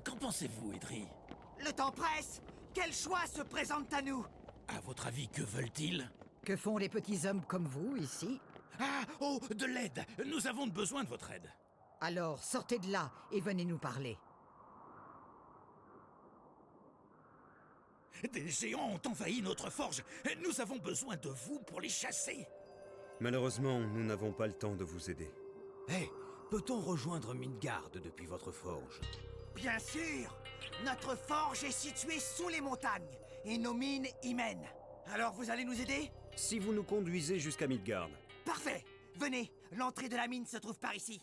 Qu'en pensez-vous, Edry? Le temps presse. Quel choix se présente à nous? À votre avis, que veulent-ils? Que font les petits hommes comme vous, ici? Ah, oh, de l'aide! Nous avons besoin de votre aide. Alors, sortez de là et venez nous parler. Des géants ont envahi notre forge. Nous avons besoin de vous pour les chasser. Malheureusement, nous n'avons pas le temps de vous aider. Hé, peut-on rejoindre Midgard depuis votre forge? Bien sûr. Notre forge est située sous les montagnes et nos mines y mènent. Alors vous allez nous aider? Si vous nous conduisez jusqu'à Midgard. Parfait. Venez, l'entrée de la mine se trouve par ici.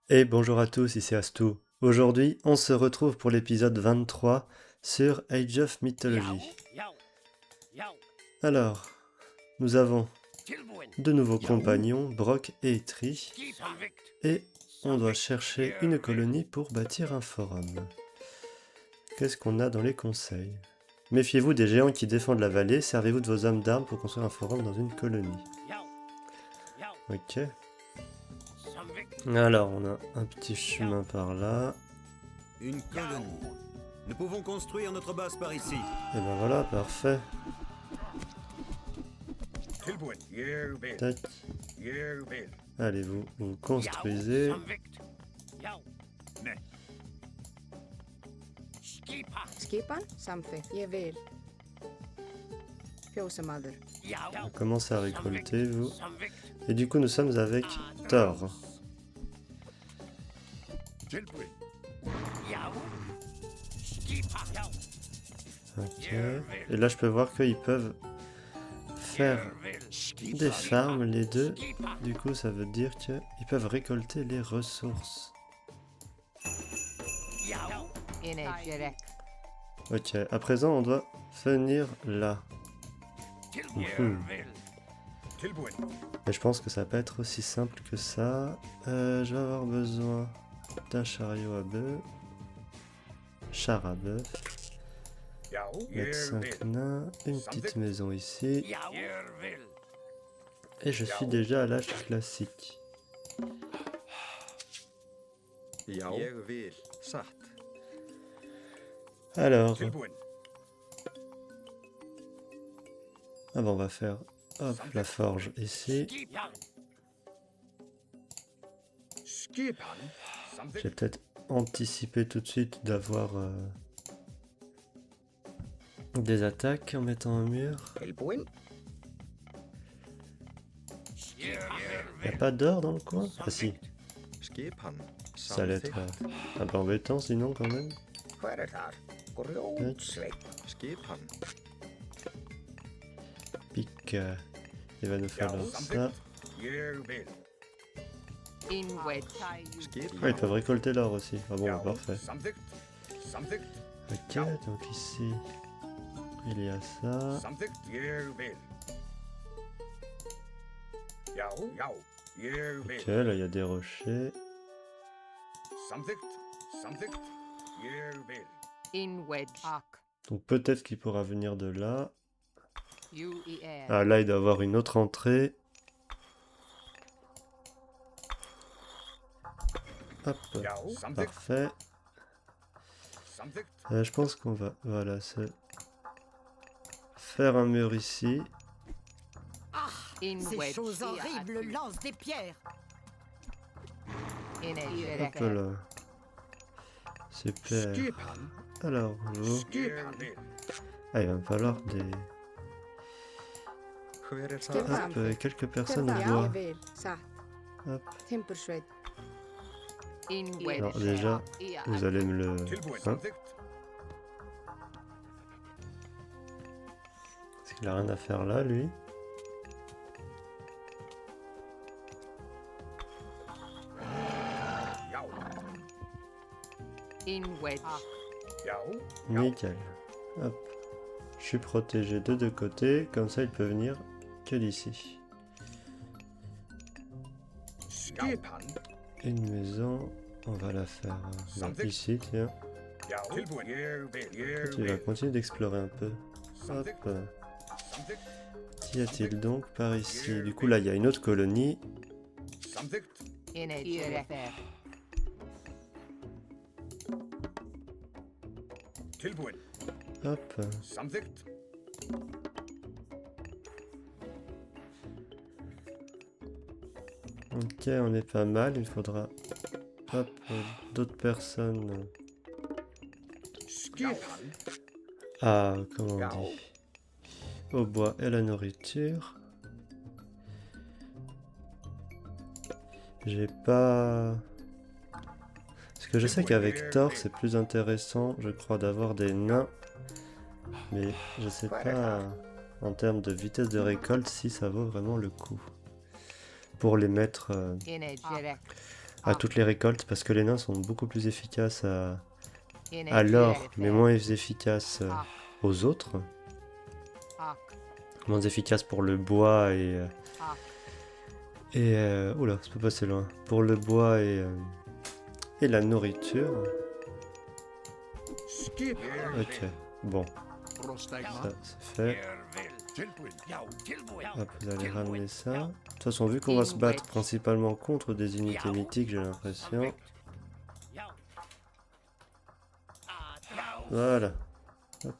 Et bonjour à tous, ici Astou. Aujourd'hui, on se retrouve pour l'épisode 23 sur Age of Mythology. Alors, nous avons de nouveaux compagnons, Brok et Eitri, et on doit chercher une colonie pour bâtir un forum. Qu'est-ce qu'on a dans les conseils? Méfiez-vous des géants qui défendent la vallée, servez-vous de vos hommes d'armes pour construire un forum dans une colonie. Ok. Alors, on a un petit chemin par là. Une colonie. Nous pouvons construire notre base par ici. Et ben voilà, parfait. Tac. Allez, vous construisez. Skipan, samþykkt, ég vil. Fjósamaður. On commence à récolter, vous. Et du coup, nous sommes avec Thor. Ok. Et là, je peux voir qu'ils peuvent faire des farms, les deux. Du coup, ça veut dire qu'ils peuvent récolter les ressources. Ok, à présent, on doit venir là. Mais je pense que ça va pas être aussi simple que ça. Je vais avoir besoin d'un chariot à bœuf. Char à bœuf. Mettre 5 nains. Une petite maison ici. Et je suis déjà à l'âge classique. Alors. Ah bon, on va faire hop, la forge ici. Je vais peut-être anticiper tout de suite d'avoir des attaques en mettant un mur. Y'a pas d'or dans le coin? Ah si. Ça allait être un peu embêtant sinon quand même. Pique. Il va nous falloir ça. Ah, ils peuvent récolter l'or aussi. Ah bon, bah, parfait. Ok, donc ici, il y a ça. Ok, là il y a des rochers. Donc peut-être qu'il pourra venir de là. Ah là il doit avoir une autre entrée. Hop, parfait. Je pense qu'on va, voilà, faire un mur ici. Ces choses horribles lancent des pierres. Hop là. Super. Alors, vous. Ah, il va me falloir des... Hop, quelques personnes au bois. Hop. Alors déjà, vous allez me le... Hein? Parce qu'il a rien à faire là, lui. Nickel. Hop. Je suis protégé de deux côtés, comme ça il peut venir que d'ici. Une maison, on va la faire ici, tiens. Tu vas continuer d'explorer un peu. Hop. Qu'y a-t-il donc par ici? Du coup là il y a une autre colonie. Irefer. Hop. Ok, on est pas mal. Il faudra hop, d'autres personnes. Ah, comment on dit? Au bois et la nourriture. J'ai pas... Parce que je sais qu'avec Thor, c'est plus intéressant, je crois, d'avoir des nains. Mais je sais pas, en termes de vitesse de récolte, si ça vaut vraiment le coup. Pour les mettre à toutes les récoltes, parce que les nains sont beaucoup plus efficaces à l'or, mais moins efficaces aux autres. Moins efficaces pour le bois et oula, ça peut passer loin. Pour le bois et la nourriture. Ok, bon. Ça, c'est fait. Hop, vous allez ramener ça. De toute façon, vu qu'on va se battre principalement contre des unités mythiques, j'ai l'impression. Voilà. Hop.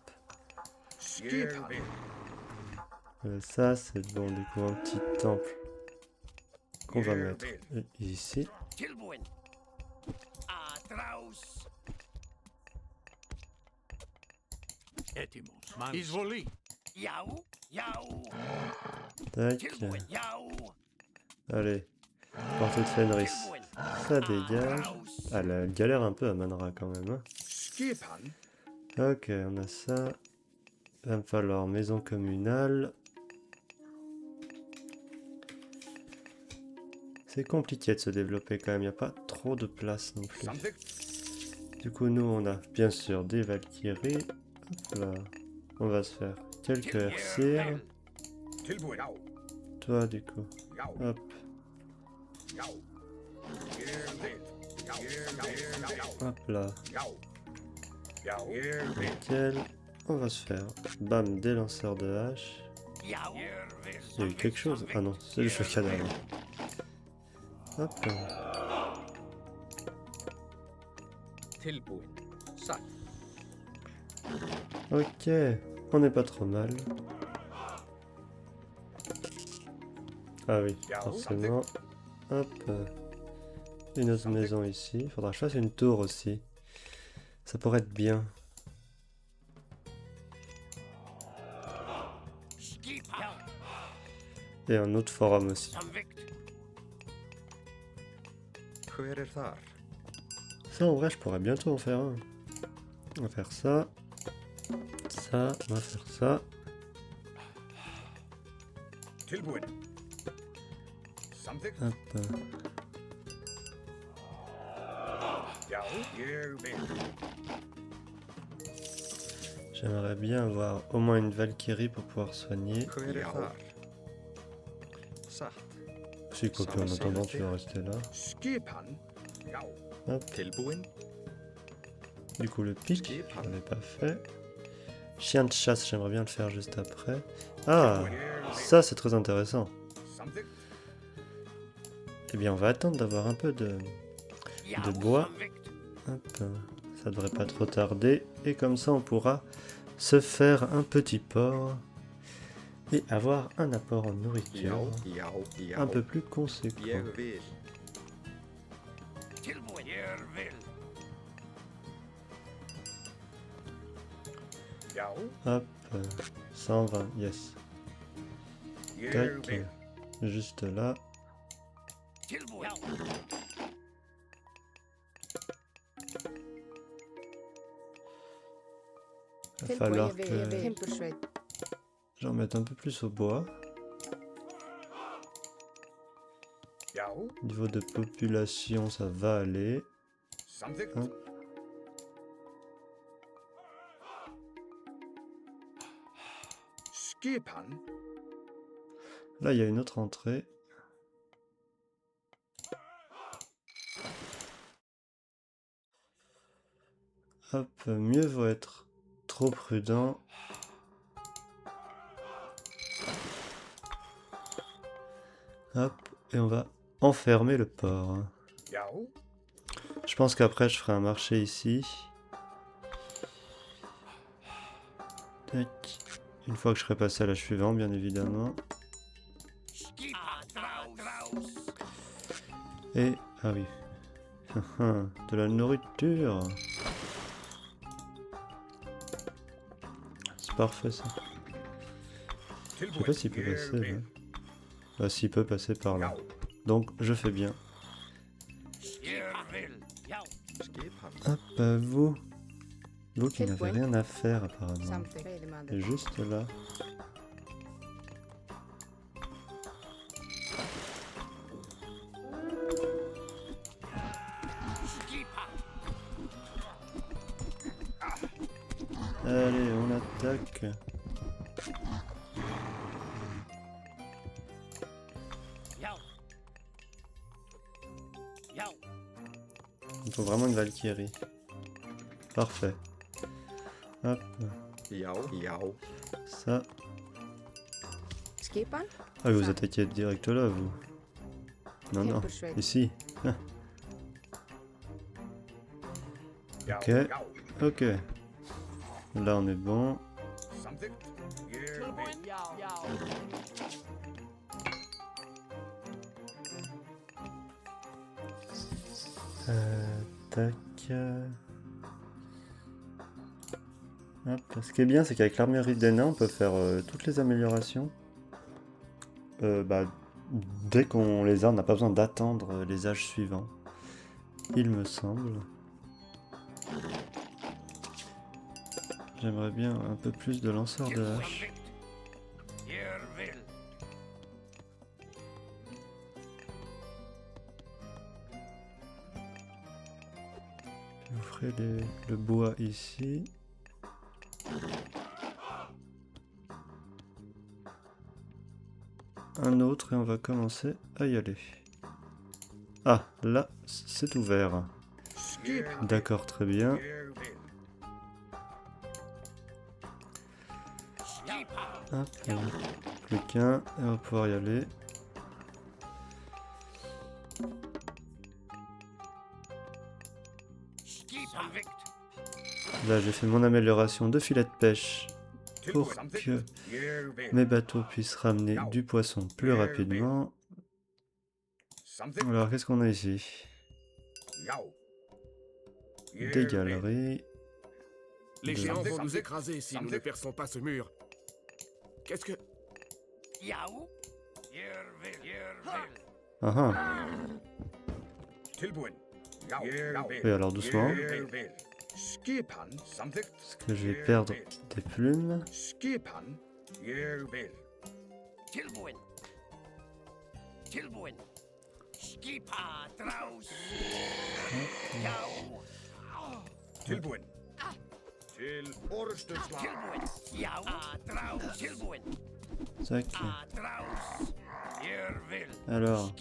Ça, c'est bon, du coup, un petit temple qu'on va mettre ici. Tac. Allez. Portée de Fenris. Ça dégage. Ah, elle galère un peu à Manra quand même. Hein. Ok, on a ça. Il va me falloir maison communale. C'est compliqué de se développer quand même, il n'y a pas trop de place non plus. Du coup, nous, on a bien sûr des Valkyries. Hop là. On va se faire quelques Hersir. Toi, du coup. Hop. Hop là. Nickel. On va se faire. Bam, des lanceurs de hache. Il y a eu quelque chose. Ah non, c'est le cadavre. Hop. Ok, on n'est pas trop mal. Ah oui, forcément. Hop. Une autre maison ici. Il faudra que je fasse une tour aussi. Ça pourrait être bien. Et un autre forum aussi. Ça, en vrai, je pourrais bientôt en faire un. On va faire ça. Ça, on va faire ça. Hop. J'aimerais bien avoir au moins une Valkyrie pour pouvoir soigner. Si, quoi qu'en attendant, tu vas rester là. Hop. Du coup, le pic, je l'ai pas fait. Chien de chasse, j'aimerais bien le faire juste après. Ah, ça c'est très intéressant. Eh bien, on va attendre d'avoir un peu de bois. Hop, ça devrait pas trop tarder. Et comme ça, on pourra se faire un petit port et avoir un apport en nourriture un peu plus conséquent. Hop, 120, yes. Tac, juste là. Il va falloir que j'en mette un peu plus au bois. Au niveau de population, ça va aller. Hop. Là, il y a une autre entrée. Hop, mieux vaut être trop prudent. Hop, et on va enfermer le port. Je pense qu'après, je ferai un marché ici. Tac. Une fois que je serai passé à la suivante, bien évidemment. Et... ah oui. De la nourriture. C'est parfait ça. Je sais pas s'il peut passer là. Bah s'il peut passer par là. Donc je fais bien. Hop, vous. Vous qui n'avez rien à faire apparemment. Something. Really, mother. Et juste là. Allez, on attaque. Il faut vraiment une Valkyrie. Parfait. Hop. Ça. Skipan? Ah, vous attaquez direct là, vous. Non, non. Ici. Ah. Ok. Ok. Là, on est bon. Tac. Hop. Ce qui est bien, c'est qu'avec l'armurerie des nains, on peut faire toutes les améliorations. Bah, dès qu'on les a, on n'a pas besoin d'attendre les âges suivants. Il me semble. J'aimerais bien un peu plus de lanceurs de hache. Vous ferez le bois ici. Un autre et on va commencer à y aller. Ah, là, c'est ouvert. D'accord, très bien. Hop, plus qu'un et on va pouvoir y aller. Là, j'ai fait mon amélioration de filet de pêche pour que mes bateaux puissent ramener du poisson plus rapidement. Alors, qu'est-ce qu'on a ici? Des galeries. Les géants vont nous écraser si nous ne perçons pas ce mur. Qu'est-ce que... Ah ah. Oui, alors doucement. Parce que je vais perdre des plumes. Tac. Alors,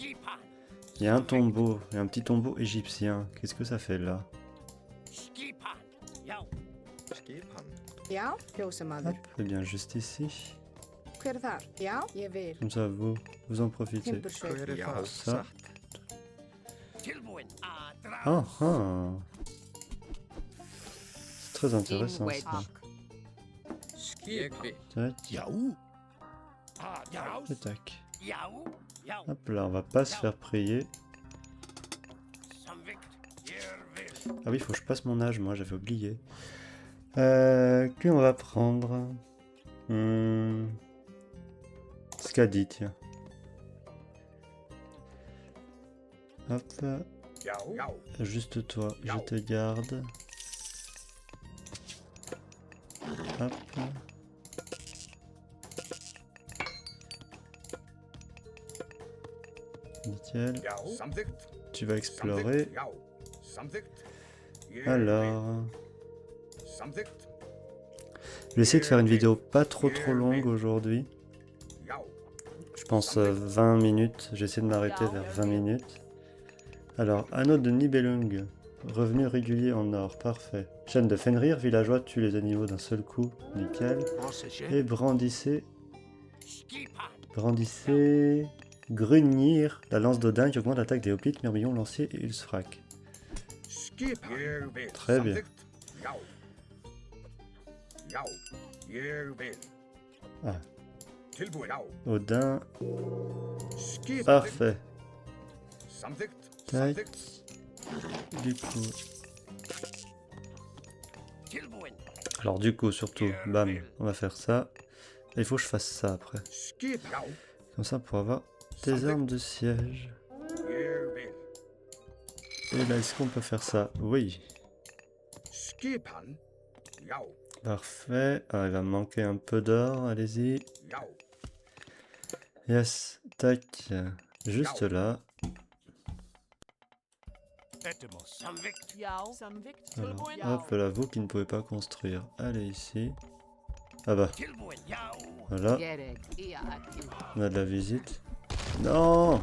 il y a un tombeau, il y a un petit tombeau égyptien. Qu'est-ce que ça fait là? Já, ljósa maður. Hop, c'est bien juste ici. Hver er þar? Já, ég vil. Comme ça, vous en profitez. Timbursveit. Ça. Ah ah. C'est très intéressant ça. Tac. Et tac. Hop là, on va pas se faire prier. Ah oui, il faut que je passe mon âge, moi j'avais oublié. Qui on va prendre Skadi, tiens. Hop. Juste toi, je te garde. Hop. Nickel. Tu vas explorer. Alors... je vais essayer de faire une vidéo pas trop longue aujourd'hui. Je pense 20 minutes. J'essaie de m'arrêter vers 20 minutes. Alors, anneau de Nibelung. Revenu régulier en or. Parfait. Chaîne de Fenrir. Villageois tue les animaux d'un seul coup. Nickel. Et brandissez... brandissez... Grunir, la lance d'Odin qui augmente l'attaque des hoplites, Myrmillon, Lancier et Ulsfrak. Très bien. Ah. Odin. Parfait. Tac. Du coup. Alors du coup, surtout, bam, on va faire ça. Et il faut que je fasse ça après. Comme ça, pour avoir des armes de siège. Et là, est-ce qu'on peut faire ça? Oui. Parfait. Ah, il va me manquer un peu d'or, allez-y. Yes, tac. Juste là. Alors, hop là, vous qui ne pouvez pas construire. Allez ici. Ah bah. Voilà. On a de la visite. Non!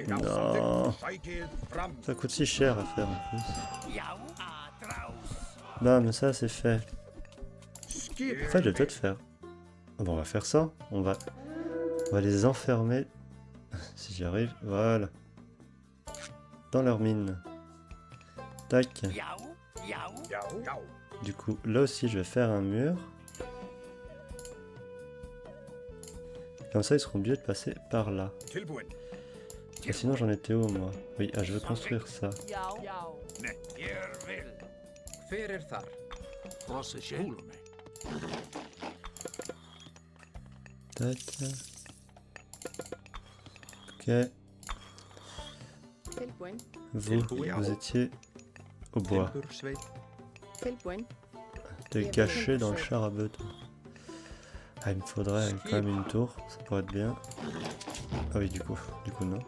Non! Ça coûte si cher à faire en plus. Bam, ça c'est fait. En fait, je vais peut-être faire. Bon, on va faire ça. On va les enfermer. Si j'y arrive. Voilà. Dans leur mine. Tac. Du coup, là aussi, je vais faire un mur. Comme ça, ils seront obligés de passer par là. Et sinon, j'en étais où, moi? Oui, ah, je veux construire ça. Tac. Ok. Vous étiez au bois. T'es caché dans le char à bœuf. Ah, il me faudrait quand même une tour, ça pourrait être bien. Ah oui, du coup non.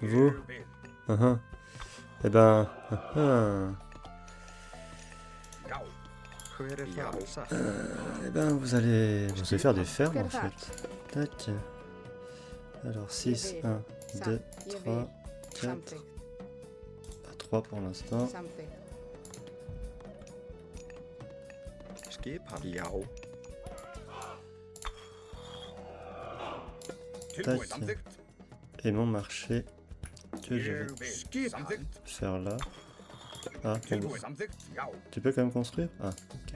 Vous Eh ben... Eh ben, vous allez faire des fermes, en fait. Tac. Alors, 6, 1, 2, 3, 4... 3 pour l'instant. Tac. Et mon marché que je vais faire là. Ah, bon. Tu peux quand même construire? Ah, ok.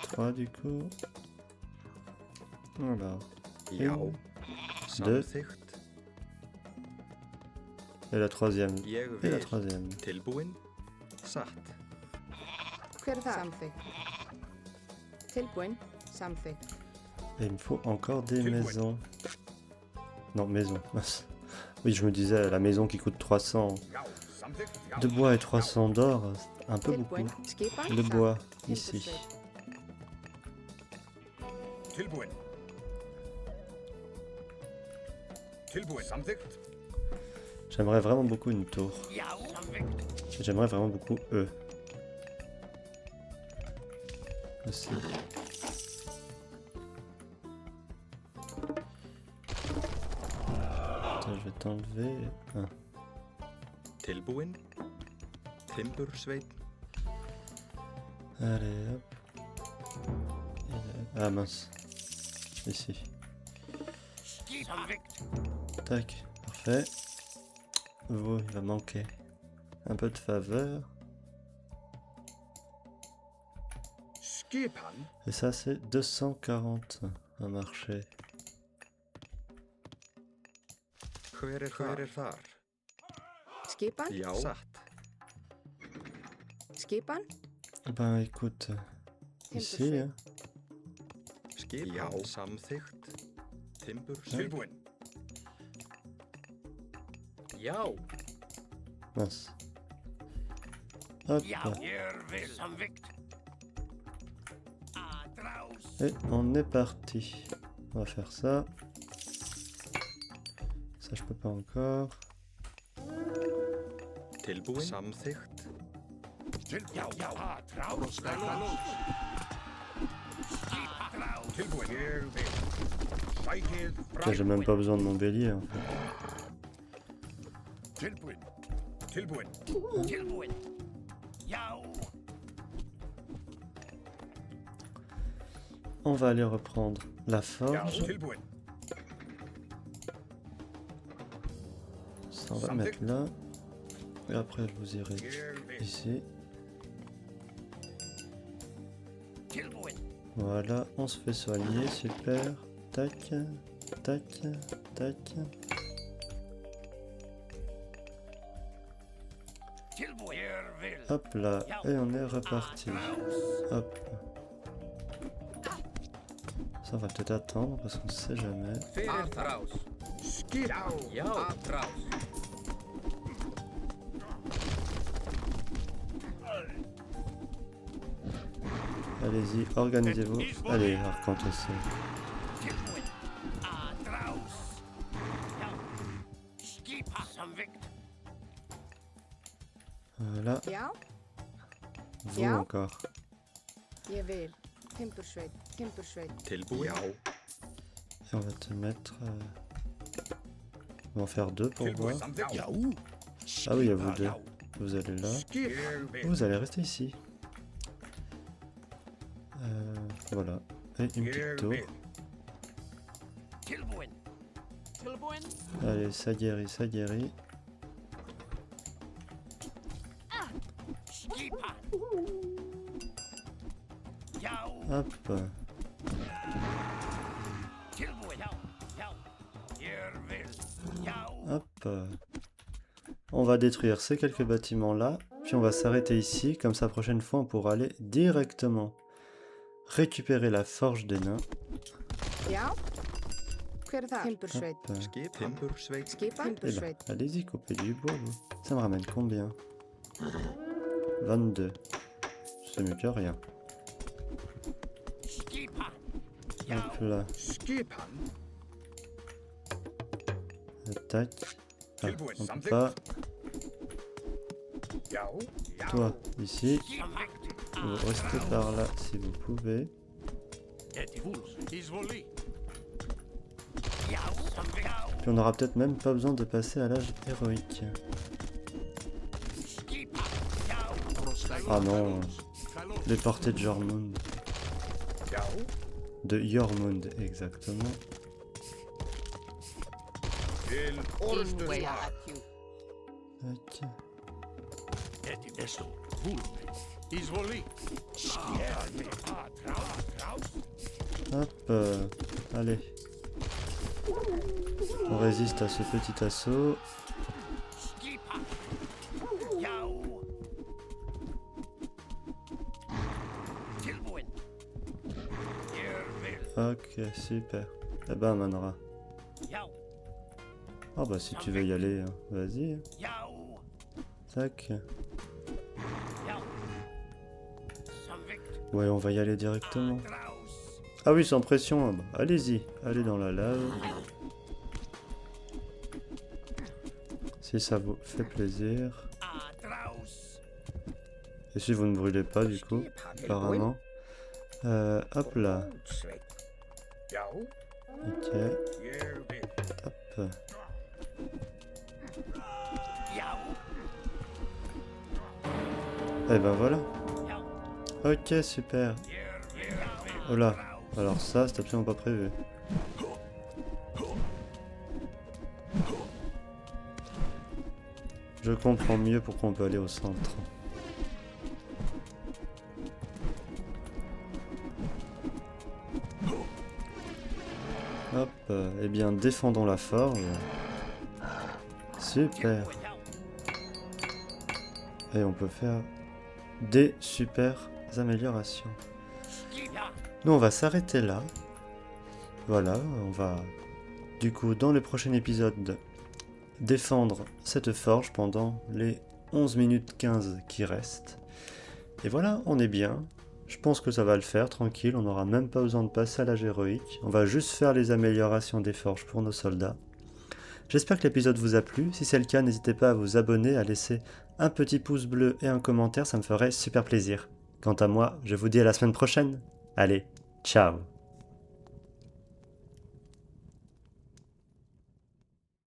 3 du coup. Alors. 1, 2. Et la troisième. Et la troisième. Et il me faut encore des maisons. Non, maison. Oui, je me disais, la maison qui coûte 300 de bois et 300 d'or, un peu beaucoup. Le bois, ici. J'aimerais vraiment beaucoup une tour. J'aimerais vraiment beaucoup eux. Aussi. Attends, je vais t'enlever un. Allez, hop. Ah mince. Ici. Tac, parfait. Vous, il va manquer un peu de faveur. Et ça, c'est 240 un marché. Ben écoute, ici, hein. Mince. Hop. Et on est parti. On va faire ça. Ça je peux pas encore. J'ai même pas besoin de mon bélier en fait. on va aller reprendre la forge. Ça, on va le mettre là. Et après, vous irez ici. Voilà, on se fait soigner, super. Tac, tac, tac. Hop là, et on est reparti. Hop. Ça, on va peut-être attendre parce qu'on ne sait jamais. Allez-y, organisez-vous. Allez, Arcante aussi. Voilà, Já, vous Ja. encore. ég vil. Timbursveit, timbursveit. Tilbúin. Et on va te mettre... On va en faire deux pour voir. Yaou. Ah oui, il y a vous deux. Vous allez là. Vous allez rester ici. Voilà. Et une petite tour. Allez, ça guérit, ça guérit. Hop. Hop. On va détruire ces quelques bâtiments là. Puis on va s'arrêter ici. Comme ça, prochaine fois, on pourra aller directement récupérer la forge des nains. Já. Hver er það? Timbursveit. Hop. Skipa? Et là, Timbursveit. allez-y, coupez du bois, vous. Ça me ramène combien? 22. C'est mieux que rien. Hop là. Attaque. Ah, on peut pas. Toi, ici. Vous restez par là si vous pouvez. Puis on n'aura peut-être même pas besoin de passer à l'âge héroïque. Ah non. Les portées de Jormund. De Jormund, exactement. Tac. Hop, allez. On résiste à ce petit assaut. Ok, super. Eh ben, Manra. Oh bah si tu veux y aller, hein, vas-y. Tac. Ouais, on va y aller directement. Ah oui, sans pression. Ah bah, allez-y, allez dans la lave. Si ça vous fait plaisir. Et si vous ne brûlez pas du coup, apparemment. Hop là. Ok. Hop. Et ben voilà. Ok, super. Oh là. Alors ça, c'est absolument pas prévu. Je comprends mieux pourquoi on peut aller au centre. Hop, eh bien défendons la forge. Super. Et on peut faire des super améliorations. Nous on va s'arrêter là. Voilà, on va du coup dans le prochain épisode défendre cette forge pendant les 11 minutes 15 qui restent. Et voilà, on est bien. Je pense que ça va le faire, tranquille, on n'aura même pas besoin de passer à l'âge héroïque. On va juste faire les améliorations des forges pour nos soldats. J'espère que l'épisode vous a plu. Si c'est le cas, n'hésitez pas à vous abonner, à laisser un petit pouce bleu et un commentaire, ça me ferait super plaisir. Quant à moi, je vous dis à la semaine prochaine. Allez, ciao!